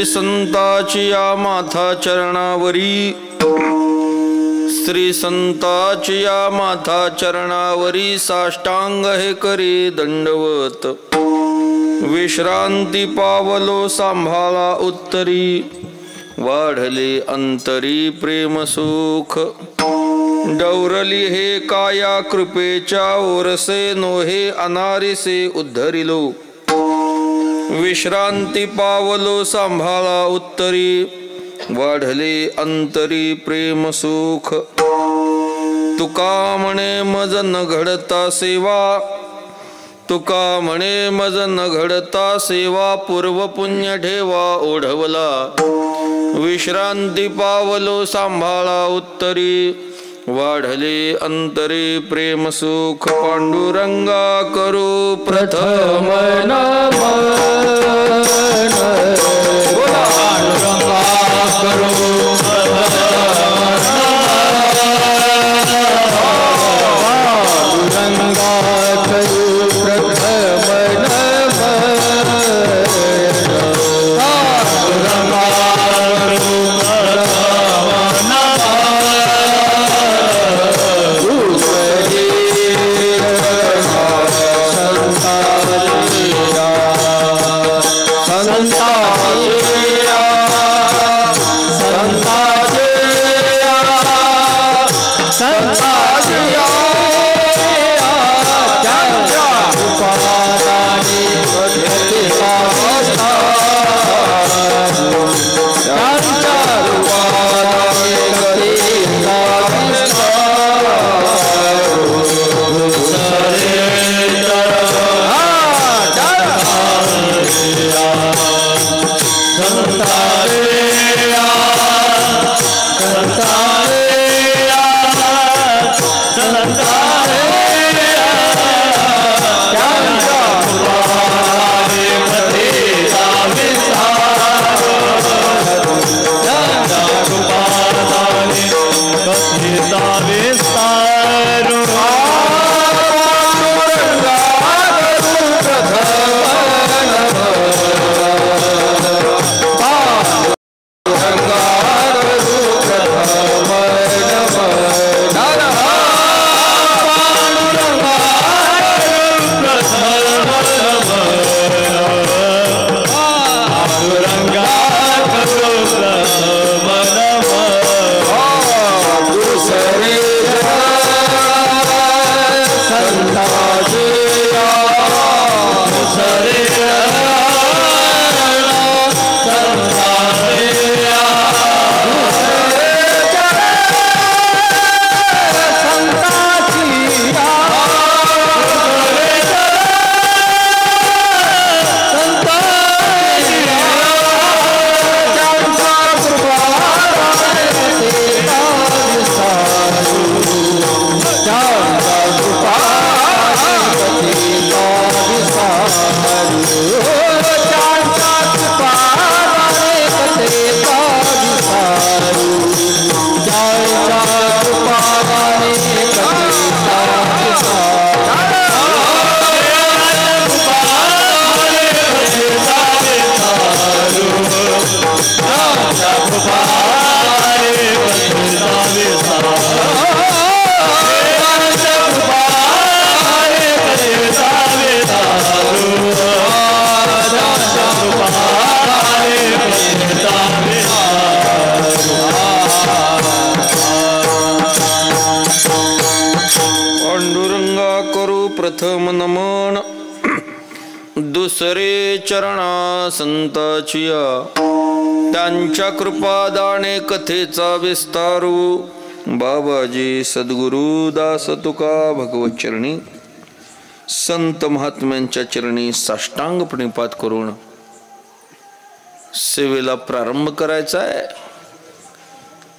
श्री संताची या माथा चरणावरी, श्री संताची या माथा चरणावरी साष्टांग हे करी दंडवत। विश्रांती पावलो सांभाळा उत्तरी, वाढले अंतरी प्रेम सुख। डौरली हे काया कृपेच्या ओरसे, नोहे अनारिसे उद्धरिलो। विश्रांती पावलो सांभाळा उत्तरी, वाढले अंतरी प्रेम सुख। तुका म्हणे मज न घडता सेवा, तुका म्हणे मज न घडता सेवा। पूर्व पुण्य ठेवा ओढवला, विश्रांती पावलो सांभाळा उत्तरी, वाढले अंतरी प्रेम सुख। पांडुरंगा करू प्रथम नमन, पांडुरंगा करू प्रथम नमन। दुसरे चरणा संताचिया, त्यांच्या कृपादाने कथेचा विस्तारू। बाबाजी सद्गुरु दास तुका भगवत चरणी, संत महात्म्यांच्या चरणी साष्टांग प्रणिपात करून सेवेला प्रारंभ करायचा आहे।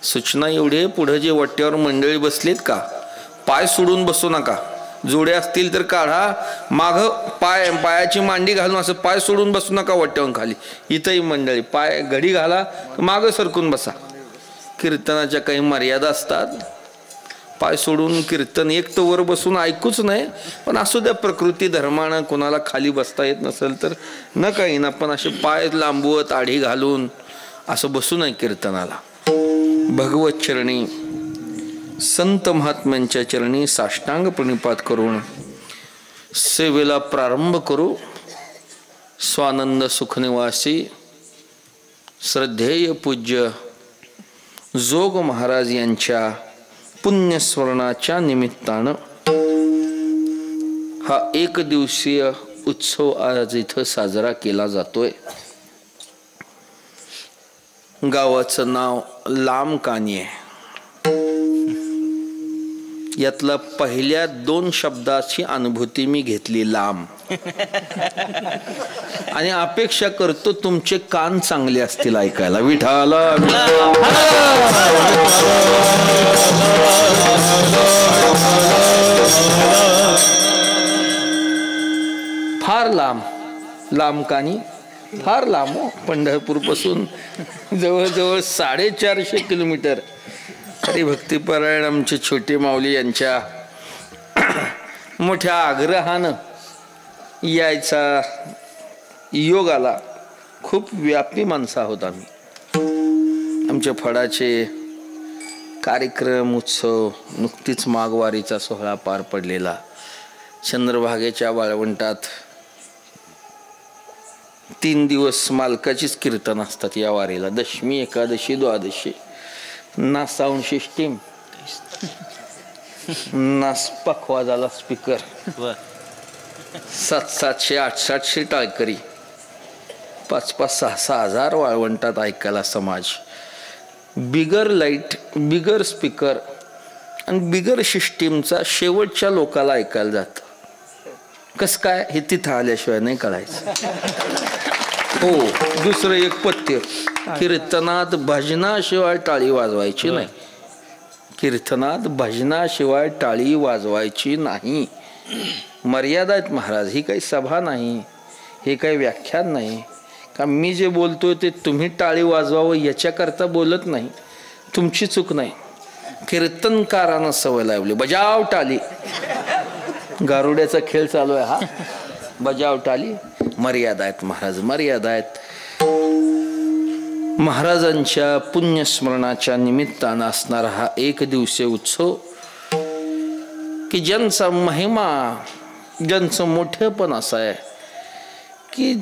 सूचना एवढी, पुढे जे वट्यावर मंडळी बसलीत का, पाय सोडून बसू नका। जोड्या असतील तर काढा, माग पायाची मांडी घालून असं पाय सोडून बसू नका वट्यावरून खाली। इथंही मंडळी पाय घडी घाला, माग सरकून बसा। कीर्तनाच्या काही मर्यादा असतात, पाय सोडून कीर्तन एक तर वर बसून ऐकूच नाही, पण असू द्या प्रकृती धर्मानं कोणाला खाली बसता येत नसेल तर न काही ना, पण असे पाय लांबवत आढी घालून असं बसू नये कीर्तनाला. भगवत चरणी संत महात्म्यांच्या चरणी साष्टांग प्रणिपात करून सेवेला प्रारंभ करू. स्वानंद सुखनिवासी श्रद्धेय पूज्य जोग महाराज यांच्या पुण्यस्मरणाच्या निमित्तानं हा एक दिवसीय उत्सव आज इथं साजरा केला जातोय. गावाचं नाव लामकानी आहे. यातला पहिल्या 2 शब्दाची अनुभूती मी घेतली, लांब. आणि अपेक्षा करतो तुमचे कान चांगले असतील ऐकायला. विठाला फार लांब, लांबकानी फार लांब हो. पंढरपूर पासून जवळजवळ 450 किलोमीटर. तरी भक्तिपरायण आमचे छोटे माऊली यांच्या मोठ्या आग्रहानं यायचा योग आला. खूप व्यापी माणसं आहोत आम्ही. आमच्या फडाचे कार्यक्रम उत्सव, नुकतीच माघवारीचा सोहळा पार पडलेला. चंद्रभागेच्या वाळवंटात 3 दिवस मालकाचीच कीर्तन असतात या वारीला. दशमी, एकादशी, द्वादशी. ना साऊंड सिस्टीम, ना पखवा झाला स्पीकर. 700-700, 800 टाळकरी, 5-6 हजार वाळवंटात ऐकायला समाज. बिगर लाईट, बिगर स्पीकर आणि बिगर सिस्टीमचा शेवटच्या लोकाला ऐकायला जात. कस काय हे तिथं आल्याशिवाय नाही कळायचं. हो, दुसरं एक पथ्य, कीर्तनात भजनाशिवाय टाळी वाजवायची नाही. कीर्तनात भजनाशिवाय टाळी वाजवायची नाही. मर्यादा आहेत महाराज. ही काही सभा नाही, हे काही व्याख्यान नाही. का मी जे बोलतोय ते तुम्ही टाळी वाजवावं याच्याकरता बोलत नाही. तुमची चूक नाही. कीर्तनकारानं सवय लावली बजाव टाळी. गारुड्याचा खेळ चालू आहे हा. बजाव टाळी. मर्यादा आहेत महाराज, मर्यादा आहेत. महाराजांच्या पुण्यस्मरणाच्या निमित्तानं असणारा हा एक दिवसीय उत्सव की ज्यांचा महिमा, ज्यांचं मोठेपण असं आहे की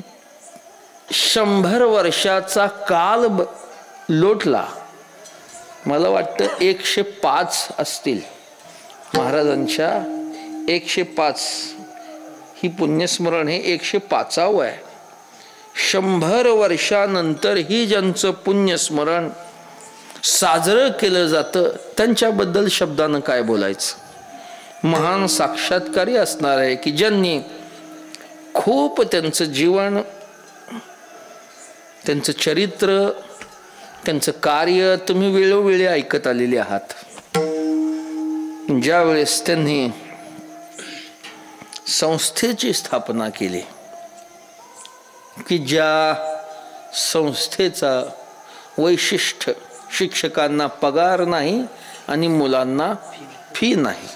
100 वर्षाचा काल लोटला. मला वाटतं 105 असतील महाराजांच्या. 105 ही पुण्यस्मरण हे 105व आहे. 100 वर्षानंतर ही ज्यांचं पुण्यस्मरण साजरं केलं जातं त्यांच्याबद्दल शब्दानं काय बोलायचं. महान साक्षात्कारी असणार आहे की ज्यांनी खूप त्यांचं जीवन, त्यांचं चरित्र, त्यांचं कार्य तुम्ही वेळोवेळी ऐकत आलेले आहात. ज्या वेळेस त्यांनी संस्थेची स्थापना केली की ज्या संस्थेचा वैशिष्ट्य शिक्षकांना पगार नाही आणि मुलांना फी नाही,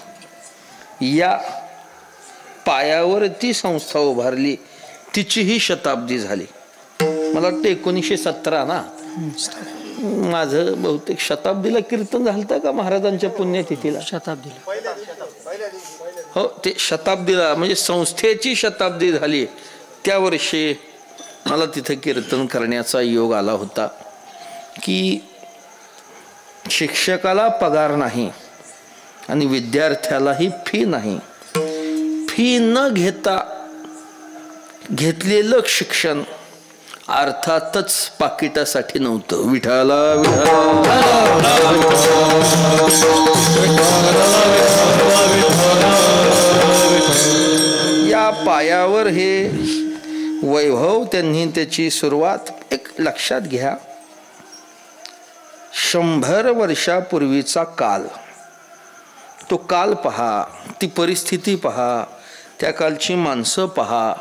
या पायावर ती संस्था उभारली. तिचीही शताब्दी झाली. मला वाटतं 1917 ना. माझं बहुतेक शताब्दीला कीर्तन झालं का महाराजांच्या पुण्यतिथीला? शताब्दीला. हो, ते शताब्दीला म्हणजे संस्थेची शताब्दी झाली त्या वर्षी मला तिथे कीर्तन करण्याचा योग आला होता. की शिक्षकाला पगार नाही आणि विद्यार्थ्यालाही फी नाही. फी न घेता घेतलेलं शिक्षण अर्थातच पाकिटासाठी नव्हतं. विठाला या पायावर हे वैभव त्यांनी त्याची सुरुवात. एक लक्षात घ्या, 100 वर्षापूर्वीचा काल, तो काल पहा, ती परिस्थिती पहा, त्या कालची माणसं पहा,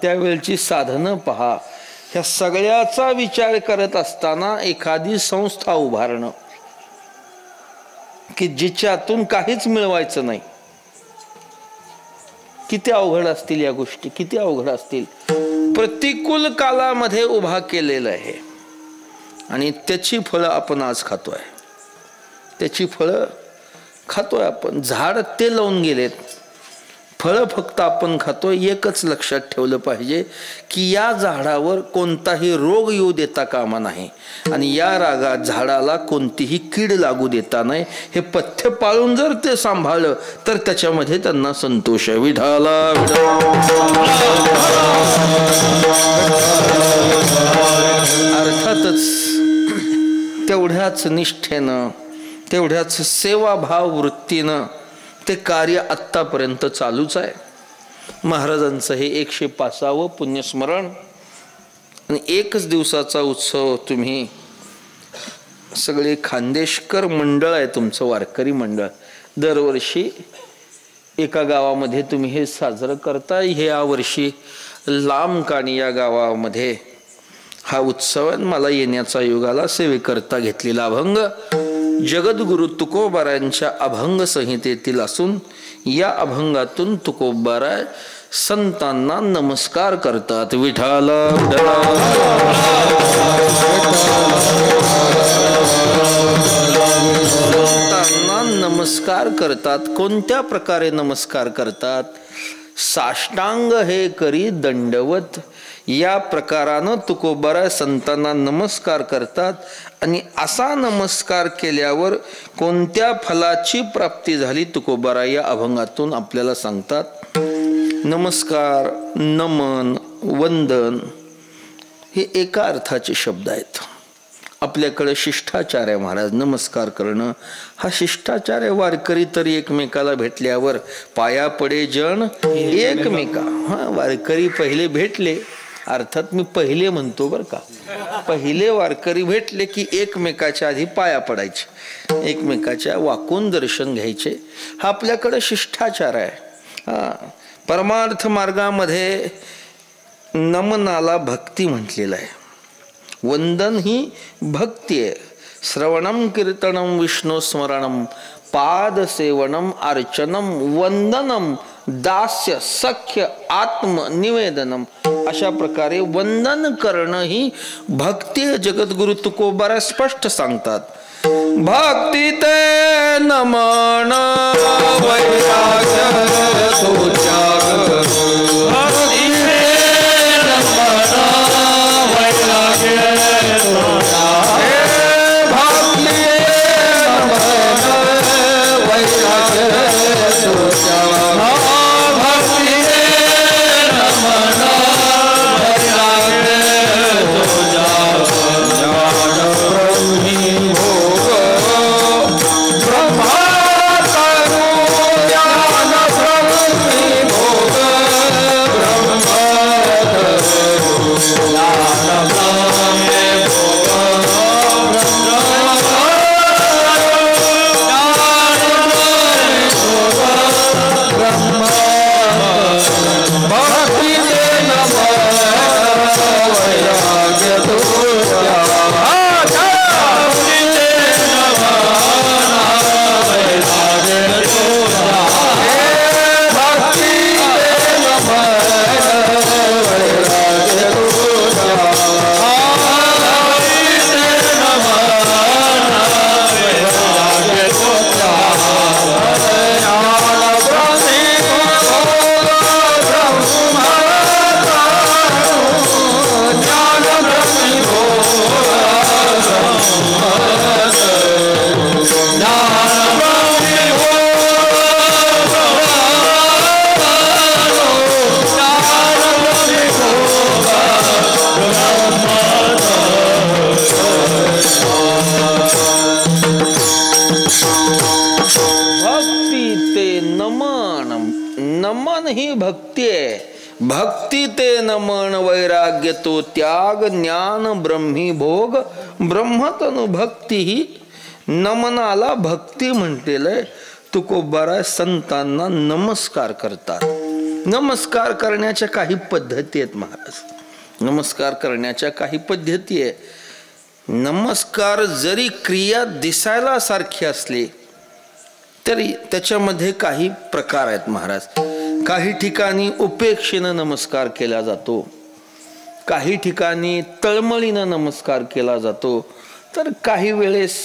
त्यावेळची साधनं पहा. ह्या सगळ्याचा विचार करत असताना एखादी संस्था उभारणं की जिच्यातून काहीच मिळवायचं नाही. किती अवघड असतील या गोष्टी, किती अवघड असतील. प्रतिकूल कालामध्ये उभा केलेलं आहे आणि त्याची फळं आपण आज खातोय. त्याची फळं खातोय आपण. झाड ते लावून गेलेत, फळं फक्त आपण खातोय. एकच लक्षात ठेवलं पाहिजे की या झाडावर कोणताही रोग येऊ देता कामा नाही आणि या झाडाला कोणतीही कीड लागू देता नाही. हे पथ्य पाळून जर ते सांभाळलं तर त्याच्यामध्ये त्यांना संतोष आहे. विठाला अर्थातच तेवढ्याच निष्ठेनं, तेवढ्याच सेवाभाव वृत्तीनं ते कार्य आत्तापर्यंत चालूच आहे. महाराजांचं हे 105वे पुण्यस्मरण आणि एकच दिवसाचा उत्सव. तुम्ही सगळे खानदेशकर मंडळ आहे तुमचं, वारकरी मंडळ. दरवर्षी एका गावामध्ये तुम्ही हे साजरं करताय. हे यावर्षी लांबकाणी या गावामध्ये हा उत्सव मला येण्याचा योगाला सेवेकरता घेतलेला अभंग जगद्गुरु तुकोबारायांच्या अभंग संहितेतील असून या अभंगातून तुकोबाराय संतांना नमस्कार करतात. विठाला संतांना नमस्कार करतात. कोणत्या प्रकारे नमस्कार करतात? साष्टांग हे करी दंडवत या प्रकारानं तुकोबाराय संतांना नमस्कार करतात. आणि असा नमस्कार केल्यावर कोणत्या फलाची प्राप्ती झाली तुकोबाराय या अभंगातून आपल्याला सांगतात. नमस्कार, नमन, वंदन हे एका अर्थाचे शब्द आहेत. आपल्याकडे शिष्टाचार आहे महाराज. नमस्कार करणं हा शिष्टाचार आहे. वारकरी तरी एकमेकाला भेटल्यावर पाया पडे जण एकमेका. हा, वारकरी पहिले भेटले, अर्थात मी पहिले म्हणतो बरं का, पहिले वारकरी भेटले की एकमेकाच्या आधी पाया पडायचे, एकमेकाच्या वाकून दर्शन घ्यायचे. हा आपल्याकडे शिष्टाचार आहे. हा, परमार्थ मार्गामध्ये नमनाला भक्ती म्हटलेलं आहे. वंदन ही भक्ती आहे. श्रवणम कीर्तनम विष्णू स्मरणम पादसेवनम अर्चनम वंदनम दास्य सख्य आत्म निवेदनम अशा प्रकारे वंदन करणं ही भक्ती. जगद्गुरु तुकोबाराय स्पष्ट सांगतात. भक्ती ते नमन वैराग्य भक्ती ते नमन वैराग्य तो त्याग ज्ञान ब्रह्मी भोग ब्रह्मतनु भक्ती ही नमनाला भक्ती म्हटलेलं आहे. तुकोबाराय संतांना नमस्कार करतात. नमस्कार करण्याच्या काही पद्धती आहेत महाराज. नमस्कार करण्याच्या काही पद्धती आहे. नमस्कार जरी क्रिया दिसायला सारखी असली तरी त्याच्यामध्ये काही प्रकार आहेत महाराज. काही ठिकाणी उपेक्षेनं नमस्कार केला जातो, काही ठिकाणी तळमळीनं नमस्कार केला जातो, तर काही वेळेस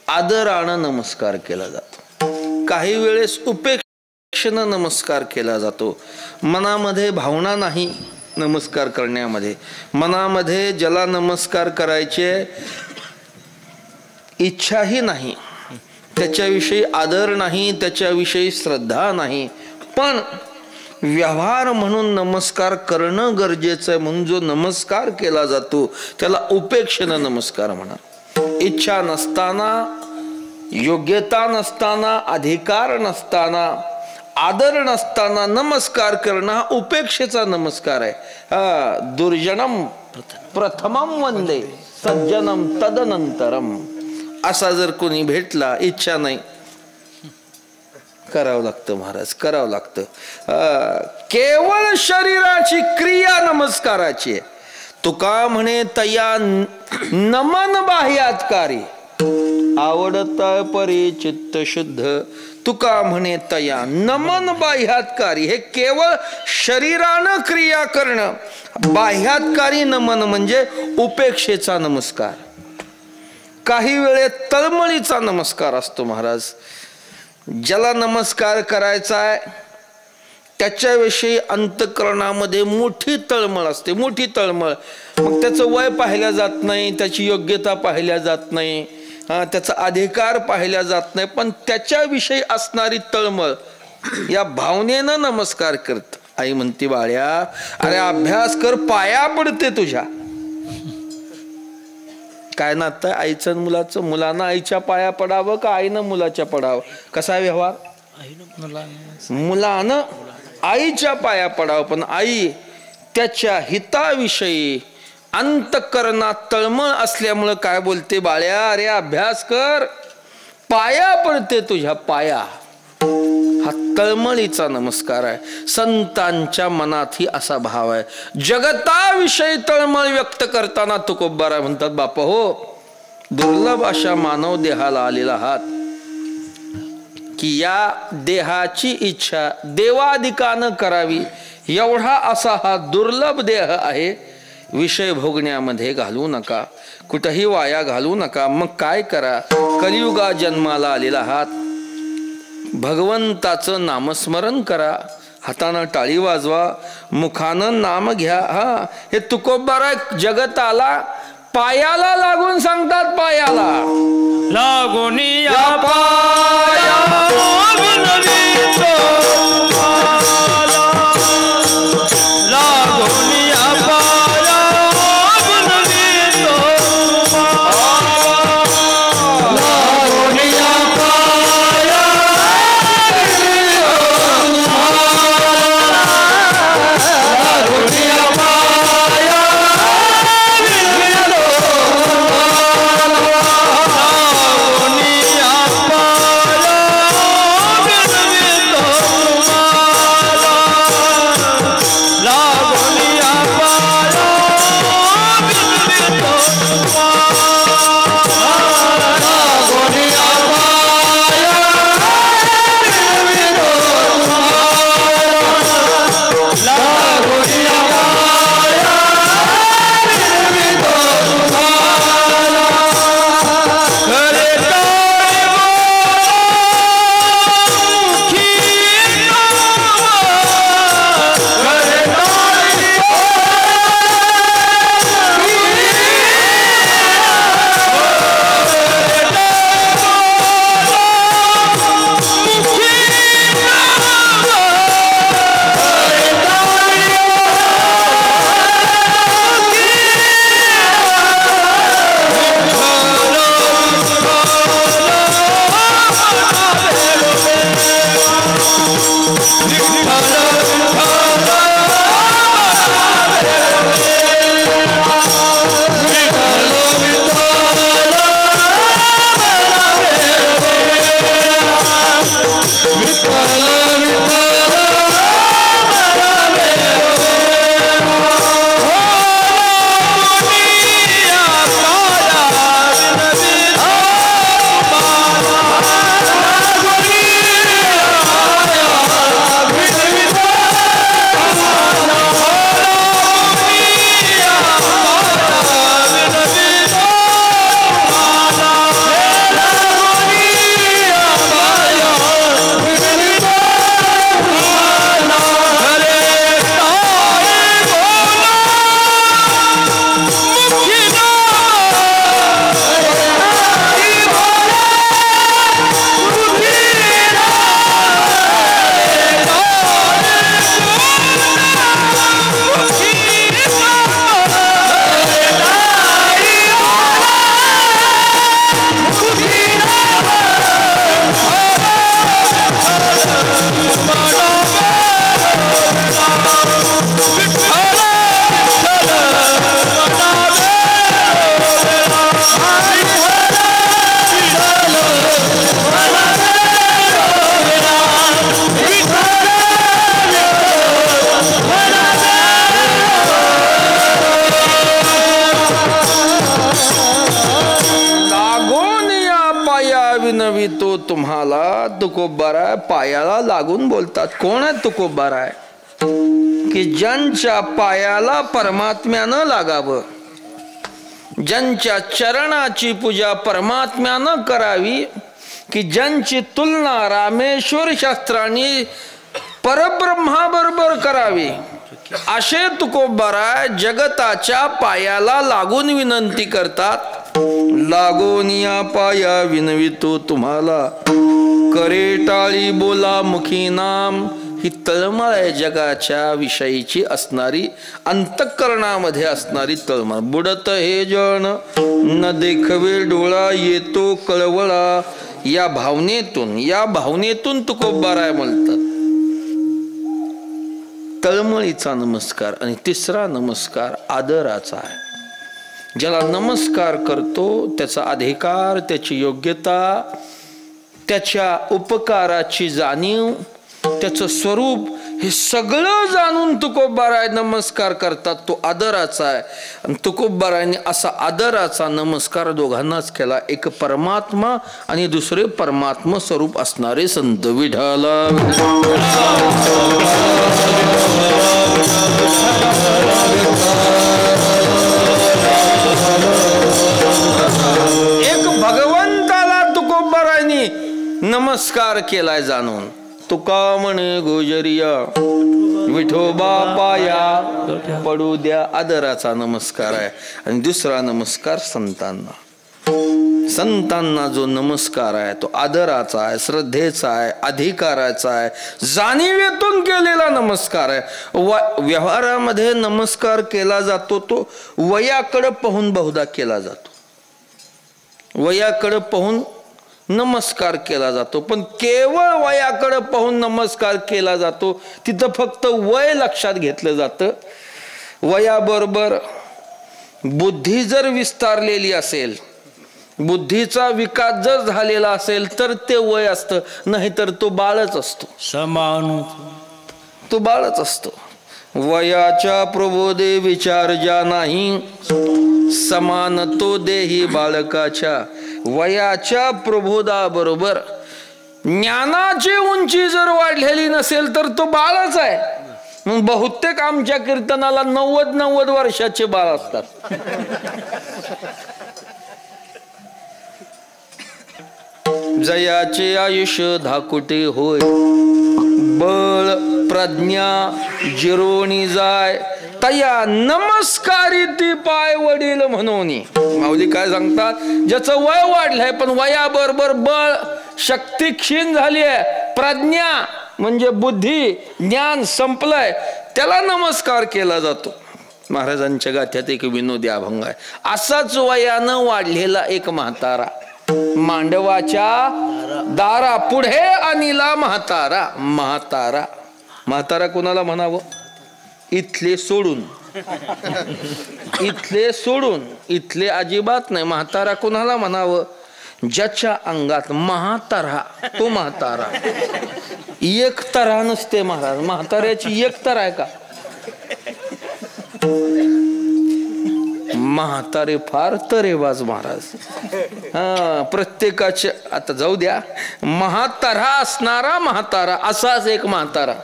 आदरानं नमस्कार केला जातो, काही वेळेस उपेक्षेनं नमस्कार केला जातो. मनामध्ये भावना नाही नमस्कार करण्यामध्ये, मनामध्ये ज्याला नमस्कार करायचे इच्छाही नाही, त्याच्याविषयी आदर नाही, त्याच्याविषयी श्रद्धा नाही, पण व्यवहार म्हणून नमस्कार करणं गरजेचं आहे म्हणून जो नमस्कार केला जातो त्याला उपेक्षेनं नमस्कार म्हणा. इच्छा नसताना, योग्यता नसताना, अधिकार नसताना, आदर नसताना नमस्कार करणं हा उपेक्षेचा नमस्कार आहे. दुर्जनम प्रथमम वंदे सज्जनम तदनंतरम. असा जर कोणी भेटला, इच्छा नाही, करावं लागतं महाराज, करावं लागतं. केवळ शरीराची क्रिया नमस्काराची आहे. तुका म्हणे तया नमन बाह्यात्कारी, आवडता परी चित्त शुद्ध. तुका म्हणे तया नमन बाह्यात्कारी, हे केवळ शरीरानं क्रिया करणं. बाह्यात्कारी नमन म्हणजे उपेक्षेचा नमस्कार. काही वेळेत तळमळीचा नमस्कार असतो महाराज. ज्याला नमस्कार करायचा आहे त्याच्याविषयी अंतःकरणामध्ये मोठी तळमळ असते, मोठी तळमळ. मग त्याचं वय पाहिल्या जात नाही, त्याची योग्यता पाहिल्या जात नाही, त्याचा अधिकार पाहिल्या जात नाही, पण त्याच्याविषयी असणारी तळमळ या भावनेनं नमस्कार करत. आई म्हणते, बाळ्या अरे अभ्यास कर, पाया पडते तुझ्या. काय नातं आईचं मुलाचं? मुलानं आईच्या पाया पडावं का आईनं मुलाच्या पडावं? कसा व्यवहार? मुलानं आईच्या पाया पडावं, पण आई त्याच्या हिताविषयी अंतःकरणात तळमळ असल्यामुळं काय बोलते, बाळ्या अरे अभ्यास कर, पाया पडते तुझ्या, पाया. हा तळमळीचा नमस्कार आहे. संतांच्या मनातही असा भाव आहे. जगताविषयी तळमळ व्यक्त करताना तुकोबाराय म्हणतात, बापा हो, दुर्लभ अशा मानव देहाला आलेला आहात की या देहाची इच्छा देवादिकानं करावी, एवढा असा हा दुर्लभ देह आहे. विषय भोगण्यामध्ये घालू नका, कुठेही वाया घालू नका. मग काय करा? कलियुगा जन्माला आलेला आहात, भगवंताचं नामस्मरण करा, हातानं टाळी वाजवा, मुखानं नाम घ्या. हे तुकोबाराय जगताला पायाला लागून सांगतात, पायाला लागून या पाया लागून या पाया तुम्हाला तुकोबाराय पायाला लागून बोलतात. कोण आहे तुकोबाराय? की ज्यांच्या पायाला परमात्म्यानं लागावं, ज्यांच्या चरणाची पूजा परमात्म्यानं करावी, की ज्यांची तुलना रामेश्वर शास्त्रांनी परब्रह्माबरोबर करावी, असे तुकोबाराय जगताच्या पायाला लागून विनंती करतात. लागून या पाया विनवितो तुम्हाला, करे टाळी बोला मुखी नाम. ही तळमळ आहे जगाच्या विषयीची असणारी, अंतःकरणामध्ये असणारी तळमळ. बुडत हे जण न देखवे डोळा, येतो कळवळा. या भावनेतून तुकोबाराय म्हणतात. तळमळीचा नमस्कार. आणि तिसरा नमस्कार आदराचा आहे. ज्याला नमस्कार करतो त्याचा अधिकार, त्याची योग्यता, त्याच्या उपकाराची जाणीव, त्याचं स्वरूप हे सगळं जाणून तुकोबाराय नमस्कार करतात. तो आदराचा आहे. आणि तुकोबारायने असा आदराचा नमस्कार दोघांनाच केला. एक परमात्मा आणि दुसरे परमात्मा स्वरूप असणारे संत विठाला. एक भगवंताला तुकोबारायने नमस्कार केलाय जाणून. तुका म्हणे गोजरिया विठोबा पाया पडू द्या. आदराचा नमस्कार आहे. आणि दुसरा नमस्कार संतांना जो नमस्कार आहे तो आदराचा आहे, श्रद्धेचा आहे, अधिकाराचा आहे, जाणीवेतून केलेला नमस्कार आहे. व्यवहारामध्ये नमस्कार केला जातो तो वयाकडे पाहून बहुधा केला जातो. वयाकडे पाहून नमस्कार केला जातो. पण केवळ वयाकडे पाहून नमस्कार केला जातो तिथं फक्त वय लक्षात घेतलं जातं. वयाबरोबर बुद्धी जर विस्तारलेली असेल, बुद्धीचा विकास जर झालेला असेल तर ते वय असतं, नाहीतर तो बाळच असतो. समान तो बाळच असतो. वयाच्या प्रबोधे विचार ज्या नाही, समान तो देही बालकाच्या. वयाच्या प्रबोधाबरोबर ज्ञानाची उंची जर वाढलेली नसेल तर तो बाळच आहे. मग बहुतेक आमच्या कीर्तनाला 90 वर्षाचे बाळ असतात. जयाचे आयुष्य धाकुटे होय, बळ प्रज्ञा जिरोणी जाय, तया नमस्कारी ती पाय वडील म्हणून. माऊली काय सांगतात? ज्याचं वय वाढलंय पण वयाबरोबर बळ शक्ती क्षीण झाली आहे, प्रज्ञा म्हणजे बुद्धी ज्ञान संपलंय, त्याला नमस्कार केला जातो. महाराजांच्या गाथ्यात एक विनोदी अभंग आहे. असाच वयानं वाढलेला एक म्हातारा मांडवाच्या दारा पुढे आणिला म्हातारा. म्हातारा कोणाला म्हणावं? इथले सोडून इथले अजिबात नाही. म्हातारा कोणाला म्हणावं? ज्याच्या अंगात म्हातारा तो म्हातारा. एक तरा नसते महाराज. म्हाताऱ्याची एक तर आहे का? म्हातारे फार तरेबाज महाराज. प्रत्येकाचे आता जाऊ द्या. म्हातारा असणारा म्हातारा, असाच एक म्हातारा.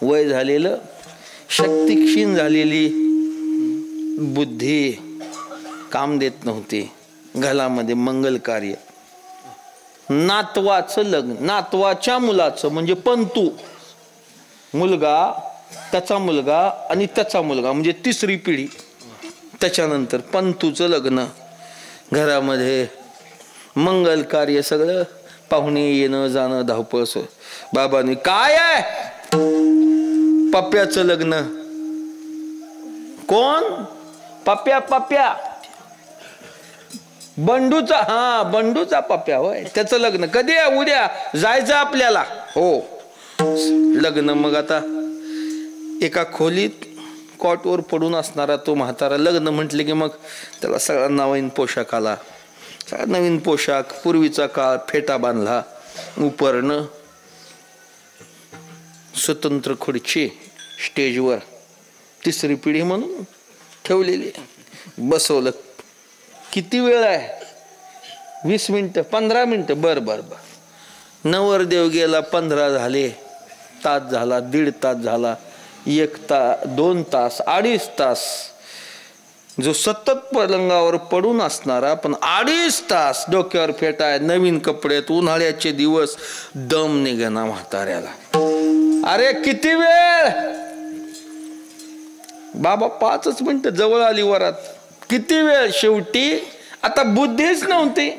वय झालेलं, शक्ती क्षीण झालेली, बुद्धी काम देत नव्हती, घरामध्ये मंगल कार्य, नातवाचं लग्न, नातवाच्या मुलाचं म्हणजे पंतू, मुलगा त्याचा मुलगा आणि त्याचा मुलगा म्हणजे तिसरी पिढी. त्याच्यानंतर पंतूचं लग्न, घरामध्ये मंगल कार्य, सगळं पाहुणे येणं जाणं धावपळ. बाबांनी काय आहे? पप्प्याचं लग्न. कोण? पप्प्या बंडूचा. बंडूचा पप्प्या होय, त्याचं लग्न कधी आहे? उद्या जायचं आपल्याला. हो लग्न. मग आता एका खोलीत कॉटवर पडून असणारा तो म्हातारा. लग्न म्हटले की मग त्याला सगळा नवीन पोशाख आला. सगळा नवीन पोशाख, पूर्वीचा काळ, फेटा बांधला, उपरणं, स्वतंत्र खुर्ची, स्टेजवर तिसरी पिढी म्हणून ठेवलेली, बसवलं. किती वेळ आहे? 20 मिनिटं 15 मिनिटं बर बर बर. नवरदेव गेला 15 झाले, तास झाला, 1.5 तास झाला, 1 तास, 2 तास, 2.5 तास. जो सतत पलंगावर पडून असणारा पण 2.5 तास डोक्यावर फेटाय, नवीन कपड्यात, उन्हाळ्याचे दिवस, दम निघना म्हाताऱ्याला. अरे किती वेळ बाबा, 5 मिनिटं जवळ आली वरात. किती वेळ? शेवटी आता बुद्धीच नव्हती.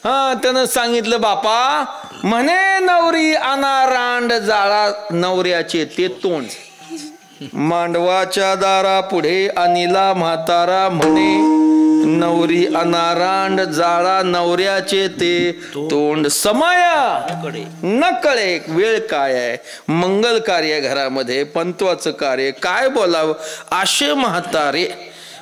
त्यानं सांगितलं बापा म्हणे नवरी आणा रांड जाळा नवऱ्याचे ते तोंड. मांडवाच्या दारा पुढे अनिला म्हातारा म्हणे नवरी अनारांड जाळा नवऱ्याचे ते तोंड. समय न कळे वेळ काय आहे, मंगल कार्य घरामध्ये, पंतवाचं कार्य, काय बोलावं असे म्हातारे.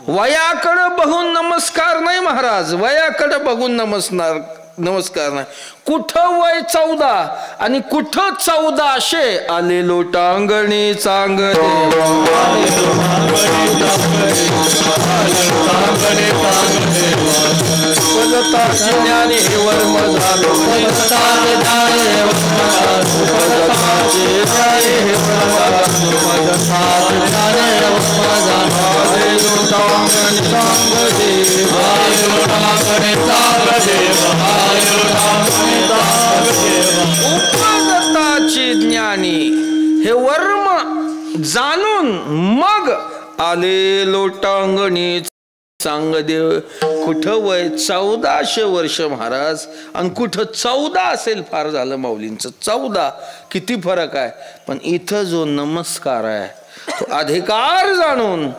वयाकडे बघून नमस्कार नाही महाराज, वयाकडे बघून नमस्कार नाही. कुठं वय 14 आणि कुठं 1400 आले लोटांगणी चांगले ज्ञानी हे वर्म झालो उपगताचे ज्ञानी हे वर्म जाणून मग आले लोटांगणी चांगदेव. कुठं वय 1400 वर्ष महाराज आणि कुठं 14 असेल, फार झालं माऊलींचं 14. किती फरक आहे. पण इथं जो नमस्कार आहे तो अधिकार जाणून,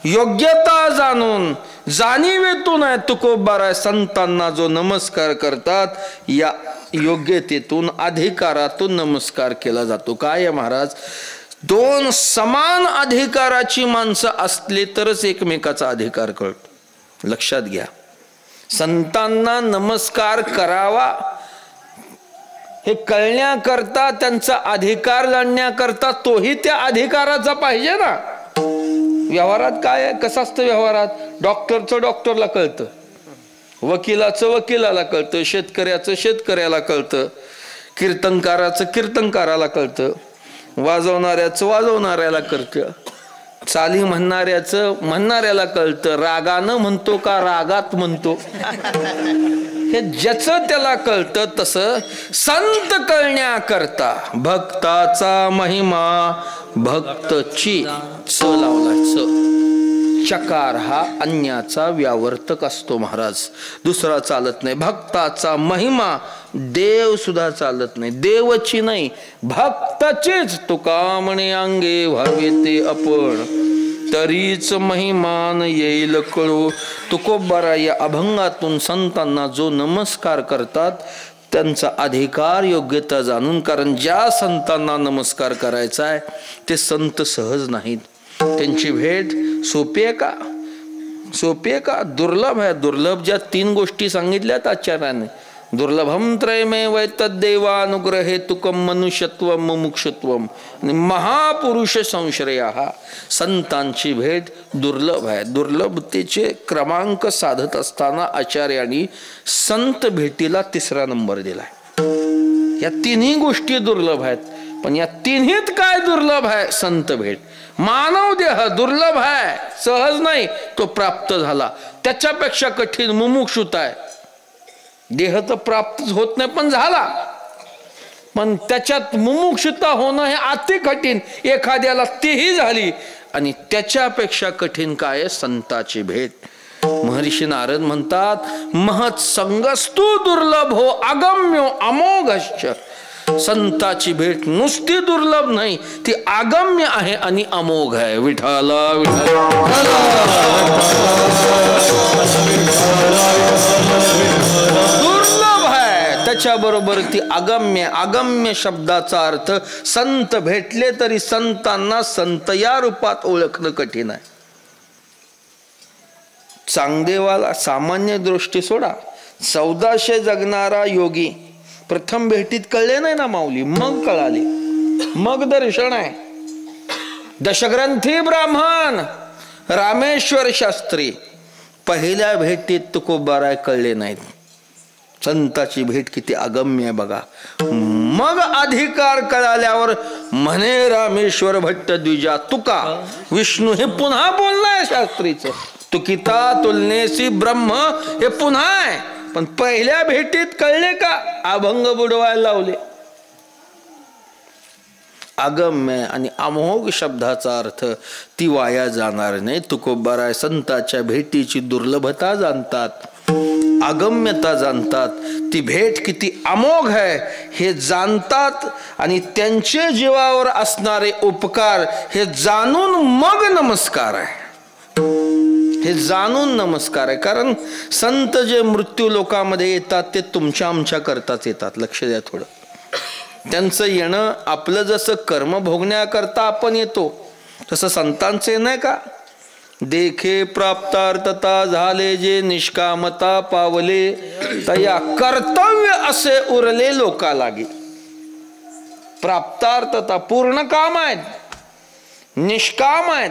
योग्यता जाणून, जाणीवेतून आहे. तुकोबाराय संतांना जो नमस्कार करतात या योग्यतेतून, अधिकारातून नमस्कार केला जातो. काय आहे महाराज, 2 समान अधिकाराची माणसं असले तरच एकमेकाचा अधिकार कळतो. लक्षात घ्या. संतांना नमस्कार करावा हे कळण्याकरता, त्यांचा अधिकार जाणण्याकरता तोही त्या अधिकाराचा पाहिजे ना. व्यवहारात काय आहे, कसं असतं व्यवहारात, डॉक्टरचं डॉक्टरला कळतं, वकिलाचं वकिलाला कळतं, शेतकऱ्याचं शेतकऱ्याला कळतं, कीर्तनकाराचं कीर्तनकाराला कळतं, वाजवणाऱ्याचं वाजवणाऱ्याला कळतं, चाली म्हणणाऱ्याला कळतं, रागानं म्हणतो का रागात म्हणतो हे ज्याचं त्याला कळतं. तसं संत कळण्याकरता भक्ताचा महिमा, भक्तची च लावला, चकार हा अन्याचा व्यावर्तक असतो महाराज, दुसरा चालत नाही. भक्ताचा महिमा, देव सुद्धा चालत नाही, देवची नाही भक्ताचीच. तुका म्हणे अंगे व्हावे ते आपण, तरीच महिमान येईल कळू. तुकोबारा या अभंगातून संतांना जो नमस्कार करतात त्यांचा अधिकार योग्यता जाणून, कारण ज्या संतांना नमस्कार करायचा आहे ते संत सहज नाहीत. त्यांची भेट सोपी आहे का, सोपी आहे का, दुर्लभ आहे. दुर्लभ ज्या 3 गोष्टी सांगितल्यात आचार्याने, दुर्लभम त्रयमेव तद्देवानुग्रहे तुकम मनुष्यत्वम मुमुक्षुत्वम महापुरुष संश्रया. संतांची भेट दुर्लभ आहे. दुर्लभतेचे क्रमांक साधत असताना आचार्यांनी संत भेटीला 3रा नंबर दिलाय. या 3ही गोष्टी दुर्लभ आहेत, पण या 3हीत काय दुर्लभ आहे, संत भेट. मानव देह दुर्लभ आहे, सहज नाही तो प्राप्त झाला. त्याच्यापेक्षा कठीण मुमुक्षुता आहे. देह तर प्राप्त होत नाही पण झाला, पण त्याच्यात मुमुक्षुता होणं हे अति कठीण. एखाद्याला तीही झाली. आणि त्याच्यापेक्षा कठीण काय आहे, संताची भेट. महर्षी नारद म्हणतात महत् संगस्तु दुर्लभो अगम्यो अमोघश्च. संताची भेट नुसती दुर्लभ नाही, ती आगम्य आहे आणि अमोघ आहे. विठाला दुर्लभ आहे, त्याच्याबरोबर ती अगम्य. अगम्य शब्दाचा अर्थ संत भेटले तरी संतांना संत या रूपात ओळखणं कठीण आहे. चांगदेवाला सामान्य दृष्टी सोडा, 1400 जगणारा योगी प्रथम भेटीत कळले नाही ना माऊली, मग कळाले, मग दर्शन आहे. दशग्रंथी ब्राह्मण रामेश्वर शास्त्री पहिल्या भेटीत तुकोबाराय कळले नाहीत. संताची भेट किती अगम्य आहे बघा. मग अधिकार कळाल्यावर म्हणे रामेश्वर भट्ट द्विजा तुका विष्णू हे पुन्हा बोललाय शास्त्रीचं. तुकिता तुलनेसी ब्रह्म हे पुन्हा आहे. पण पहिल्या भेटीत कळले का अभंग बुडवायला लावले. अगम्य आणि अमोघ शब्दाचा अर्थ ती वाया जाणार नाही. तुकोबाराय संताच्या भेटीची दुर्लभता जाणतात, अगम्यता जाणतात, ती भेट किती अमोघ आहे हे जाणतात आणि त्यांचे जीवावर असणारे उपकार हे जाणून मग नमस्कार आहे. हे जाणून नमस्कार आहे. कारण संत जे मृत्यू लोकामध्ये येतात ते तुमच्या आमच्या करताच येतात. लक्ष द्या थोडं. त्यांचं येणं आपलं जसं कर्म भोगण्याकरता आपण येतो तसं संतांचे नाही का. देखे प्राप्तार्थता झाले जे निष्कामता पावले तया कर्तव्य असे उरले लोका लागे. प्राप्तार्थता पूर्ण काम आहेत, निष्काम आहेत.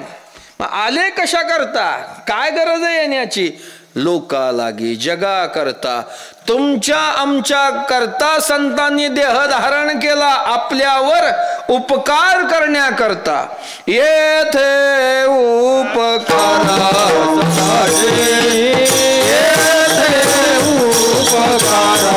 आले कशा करता, काय गरज आहे येण्याची. लोका लागी जगा करता, तुमच्या आमच्या करता संतांनी देह धारण केला आपल्यावर उपकार करण्याकरता. येथे उपकारासाठी, येथे उपकारासाठी,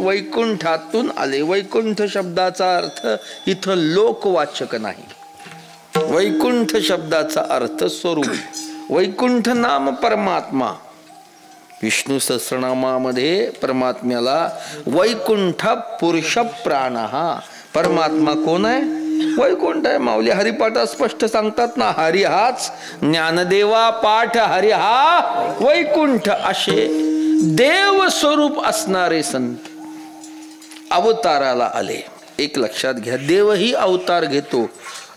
वैकुंठातून आले. वैकुंठ शब्दाचा अर्थ इथं लोकवाचक नाही. वैकुंठ शब्दाचा अर्थ स्वरूप. वैकुंठ नाम परमात्मा. विष्णू सहस्रनामामध्ये परमात्म्याला वैकुंठ पुरुष प्राण परमात्मा कोण आहे. वैकुंठ आहे. माऊली हरिपाठात स्पष्ट सांगतात ना, हरी हाच ज्ञानदेवा पाठ, हरी हा वैकुंठ. असे देव स्वरूप असणारे संत अवताराला आले. एक लक्षात घ्या, देवही अवतार घेतो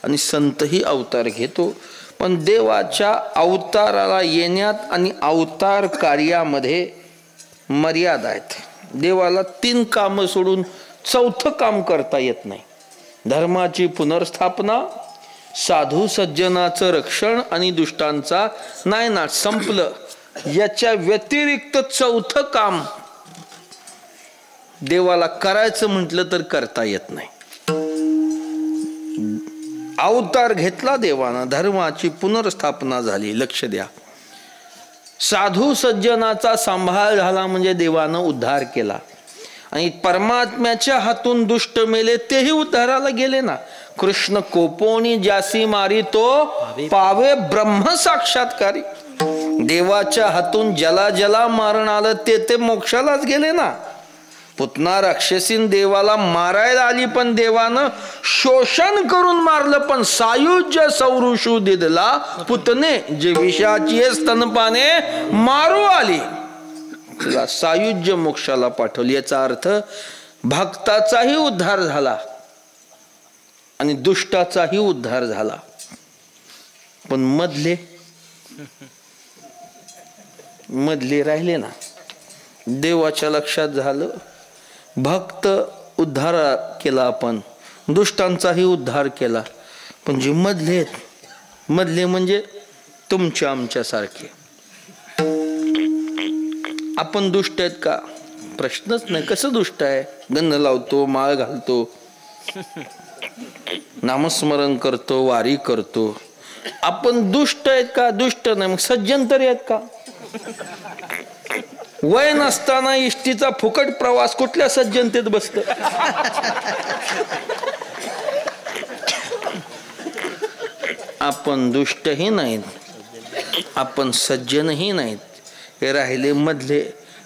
आणि संतही अवतार घेतो. पण देवाच्या अवताराला येण्यात आणि अवतार कार्यामध्ये मर्यादा आहेत. देवाला 3 कामं सोडून 4थं काम करता येत नाही. धर्माची पुनर्स्थापना, साधू सज्जनाचं रक्षण आणि दुष्टांचा नायनाट संपलं. याच्या व्यतिरिक्त चौथं काम देवाला करायचं म्हटलं तर करता येत नाही. अवतार घेतला देवानं, धर्माची पुनर्स्थापना झाली. लक्ष द्या, साधू सज्जनाचा सांभाळ झाला म्हणजे देवानं उद्धार केला. आणि परमात्म्याच्या हातून दुष्ट मेले तेही उद्धाराला गेले ना. कृष्ण कोपोनी जासी मारी तो पावे ब्रह्म साक्षात्कारी. देवाच्या हातून ज्याला ज्याला मारण आलं ते मोक्षालाच गेले ना. पुतना राक्षसीन देवाला मारायला आली पण देवानं शोषण करून मारलं. पण सायुज्य सौरुषू दिदला पुतने जे विषाची स्तनपाने मारू आली, तिला सायुज्य मोक्षाला पाठवली. याचा अर्थ भक्ताचाही उद्धार झाला आणि दुष्टाचाही उद्धार झाला. पण मधले राहिले ना. देवाच्या लक्षात झालं भक्त उद्धार केला, आपण दुष्टांचाही उद्धार केला. पण जे मधले म्हणजे तुमच्या आमच्या सारखे. आपण दुष्ट आहेत का? प्रश्नच नाही. कसं दुष्ट आहे? गंध लावतो, माळ घालतो, नामस्मरण करतो, वारी करतो. आपण दुष्ट आहेत का? दुष्ट नाही. मग सज्जन तरी आहेत का? वय नसताना इष्टीचा फुकट प्रवास कुठल्या सज्जनतेत बसत? आपण दुष्टही नाहीत, आपण सज्जनही नाहीत. हे राहिले मधले.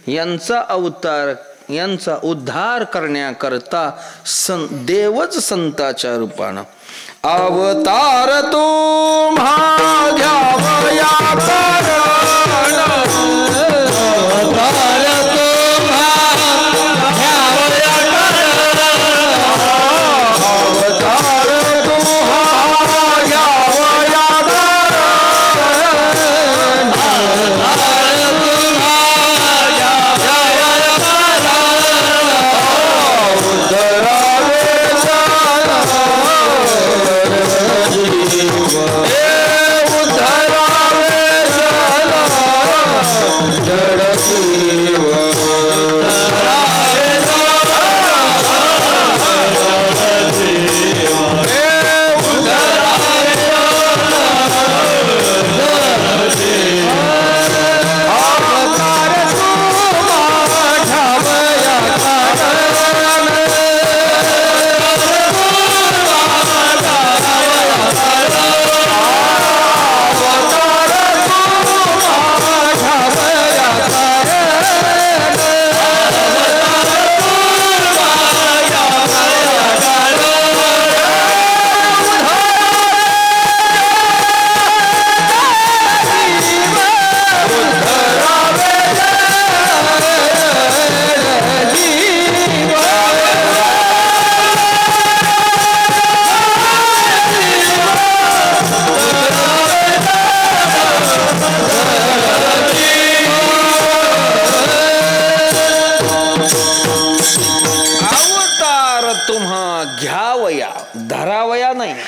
यांचा अवतार, यांचा उद्धार करण्याकरता देवच संताच्या रूपानं अवतार तुम्हा घ्यावया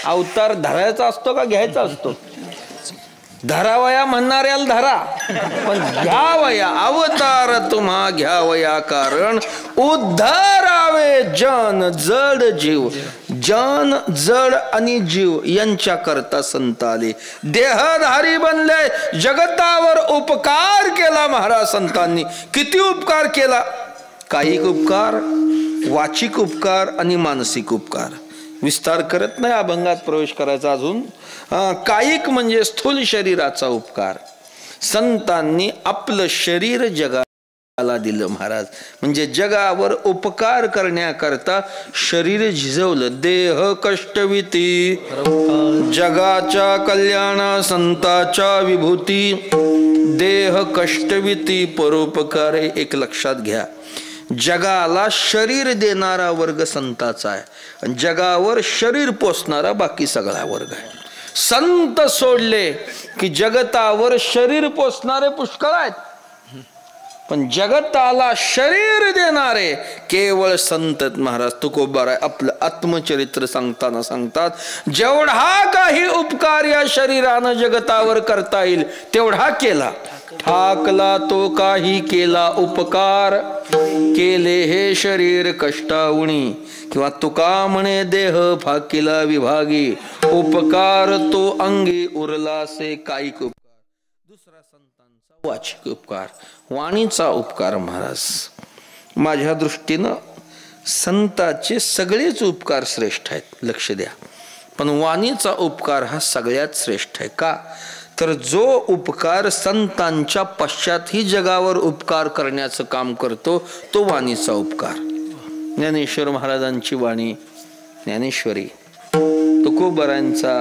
अवतार धरायचा असतो का घ्यायचा असतो? धरावया म्हणणाऱ्याला धरा, पण घ्यावया. अवतार तुम्हा घ्यावया कारण उद्धारावे जन जड जीव. जन जड आणि जीव यांच्या करता संत आले, देहधारी बनले, जगतावर उपकार केला महाराज संतांनी. किती उपकार केला? कायिक उपकार, वाचिक उपकार आणि मानसिक उपकार. विस्तार करत नाही, अभंगात प्रवेश करायचा अजून. कायिक म्हणजे स्थूल शरीराचा उपकार. संतांनी आपलं शरीर जगाला दिलं महाराज, म्हणजे जगावर उपकार करण्याकरता शरीर झिजवलं. देह कष्टविती जगाच्या कल्याणा संताच्या विभूती. देह कष्टविती परोपकारे. एक लक्षात घ्या, जगाला शरीर देणारा वर्ग संताचा आहे आणि जगावर शरीर पोसणारा बाकी सगळा वर्ग आहे. संत सोडले की जगतावर शरीर पोसणारे पुष्कळ आहेत. पण जगताला शरीर देणारे केवळ संत महाराज तुकोबाराय आपलं आत्मचरित्र सांगताना सांगतात जेवढा काही उपकार या शरीरानं जगतावर करता येईल तेवढा केला. ठाकला तो काही केला उपकार केले हे शरीर कष्टाउणी किंवा तुका म्हणे देह फाकिला विभागी उपकार तो अंगी उरलासे कायिक उपकार. दुसरा संतांचा वाचिक उपकार वाणीचा उपकार. महाराज माझ्या दृष्टीनं संताचे सगळेच उपकार श्रेष्ठ आहेत लक्ष द्या पण वाणीचा उपकार हा सगळ्यात श्रेष्ठ आहे. का तर जो उपकार संतांच्या पश्चातही जगावर उपकार करण्याचं काम करतो तो वाणीचा उपकार. ज्ञानेश्वर महाराजांची वाणी ज्ञानेश्वरी तुकोबारायांचा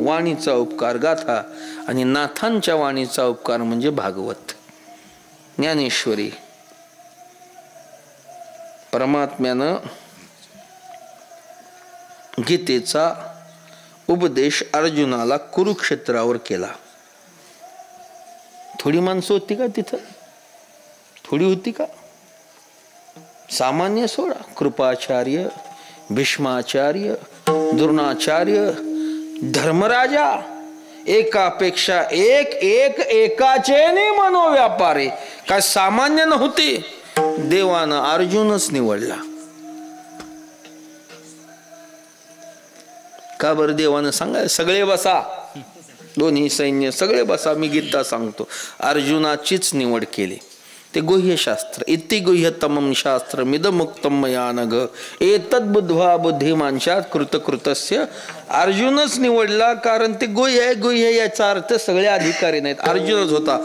वाणीचा उपकार गाथा आणि नाथांच्या वाणीचा उपकार म्हणजे भागवत. ज्ञानेश्वरी परमात्म्यानं गीतेचा उपदेश अर्जुनाला कुरुक्षेत्रावर केला. थोडी माणसं होती का तिथं? थोडी होती का? सामान्य सोडा कृपाचार्य भीष्माचार्य द्रोणाचार्य धर्मराजा एकापेक्षा एक एक एकाचे मनोव्यापारे काय सामान्य नव्हते. देवानं अर्जुनच निवडला. का बरं देवानं सांगा सगळे बसा दोन्ही सैन्य सगळे बसा मी गीता सांगतो. अर्जुनाचीच निवड केली. ते गुह्यशास्त्र इति गुह्यतमं शास्त्र मिदमुक्तम मया नघ एतद् बुद्ध्वा बुद्धिमांशात कृतकृतस्य. अर्जुनच निवडला कारण ते गुह्य याचा अर्थ सगळे अधिकारी नाहीत अर्जुनच होता.